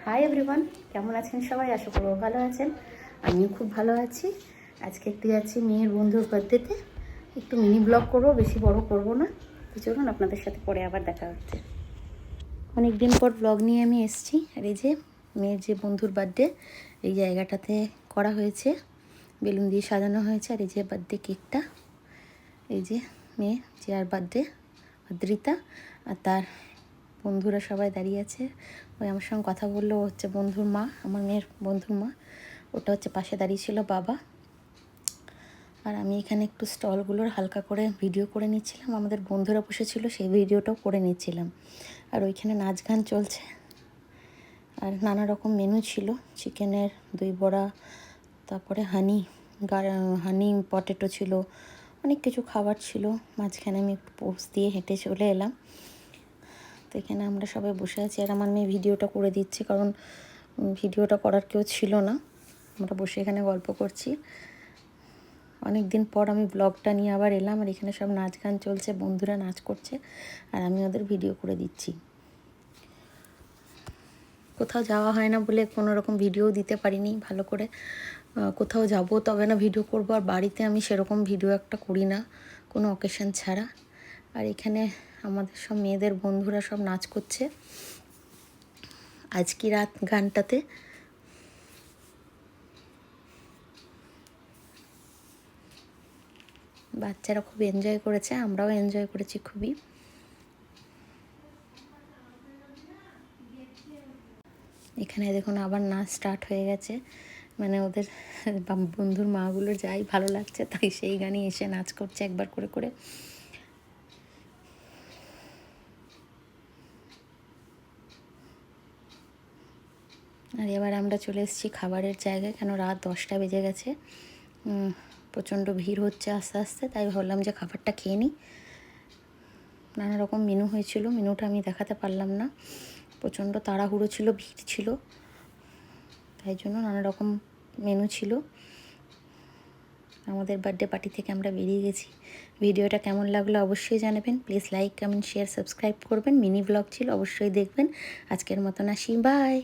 Hi everyone, কেমন আছেন সবাই? আশা করবো ভালো আছেন। আমিও খুব ভালো আছি। আজকে একটু যাচ্ছি মেয়ের বন্ধুর বার্থডেতে, একটু মিনি ব্লগ করবো, বেশি বড় করব না। তো চলুন, আপনাদের সাথে পরে আবার দেখা হচ্ছে। অনেক দিন পর ব্লগ নিয়ে আমি এসেছি। আর এই যে মেয়ের যে বন্ধুর বার্থডে, এই জায়গাটাতে করা হয়েছে, বেলুন দিয়ে সাজানো হয়েছে। আর এই যে বার্থডে কেকটা, এই যে মেয়ে যে আর বার্থডে অদ্রিতা, আর তার বন্ধুরা সবাই দাঁড়িয়ে আছে। ওই আমার সঙ্গে কথা বললো, হচ্ছে বন্ধুর মা, আমার মেয়ের বন্ধুর মা। ওটা হচ্ছে পাশে দাঁড়িয়েছিল বাবা। আর আমি এখানে একটু স্টলগুলোর হালকা করে ভিডিও করে নিচ্ছিলাম। আমাদের বন্ধুরা বসেছিল, সেই ভিডিওটাও করে নিচ্ছিলাম। আর ওইখানে নাচ গান চলছে। আর নানা রকম মেনু ছিল, চিকেনের দই বড়া, তারপরে হানি পটেটো ছিল, অনেক কিছু খাবার ছিল। মাঝখানে আমি একটু পোস্ট দিয়ে হেঁটে চলে এলাম। তো এখানে আমরা সবাই বসে আছি, আর আমার মেয়ে ভিডিওটা করে দিচ্ছে, কারণ ভিডিওটা করার কেউ ছিল না। আমরা বসে এখানে গল্প করছি। অনেক দিন পর আমি ব্লগটা নিয়ে আবার এলাম। আর এখানে সব নাচ গান চলছে, বন্ধুরা নাচ করছে, আর আমি ওদের ভিডিও করে দিচ্ছি। কোথাও যাওয়া হয় না বলে কোনো রকম ভিডিও দিতে পারিনি ভালো করে। কোথাও যাব তবে না ভিডিও করব। আর বাড়িতে আমি সেরকম ভিডিও একটা করি না, কোনো অকেশন ছাড়া। আর এখানে আমাদের সব মেয়েদের বন্ধুরা সব নাচ করছে আজকে রাত গানটাতে। বাচ্চারা খুব এনজয় করেছে, আমরাও এনজয় করেছি খুবই। এখানে দেখুন আবার নাচ স্টার্ট হয়ে গেছে। মানে ওদের বন্ধুর মাগুলোর যাই ভালো লাগছে, তাই সেই গানই এসে নাচ করছে একবার করে করে। আর এবার আমরা চলে এসেছি খাবারের জায়গায়, কেন রাত 10টা বেজে গেছে। প্রচণ্ড ভিড় হচ্ছে আস্তে আস্তে, তাই ভাবলাম যে খাবারটা খেয়ে নিই। নানা রকম মেনু হয়েছিল, মেনুটা আমি দেখাতে পারলাম না, প্রচণ্ড তাড়াহুড়ো ছিল, ভিড় ছিল, তাই জন্য নানা রকম মেনু ছিল। আমাদের বার্থডে পার্টি থেকে আমরা বেরিয়ে গেছি। ভিডিওটা কেমন লাগলো অবশ্যই জানাবেন। Please like, comment, share, subscribe করবেন। মিনি ব্লগ ছিল, অবশ্যই দেখবেন। আজকের মতন আসি, বাই।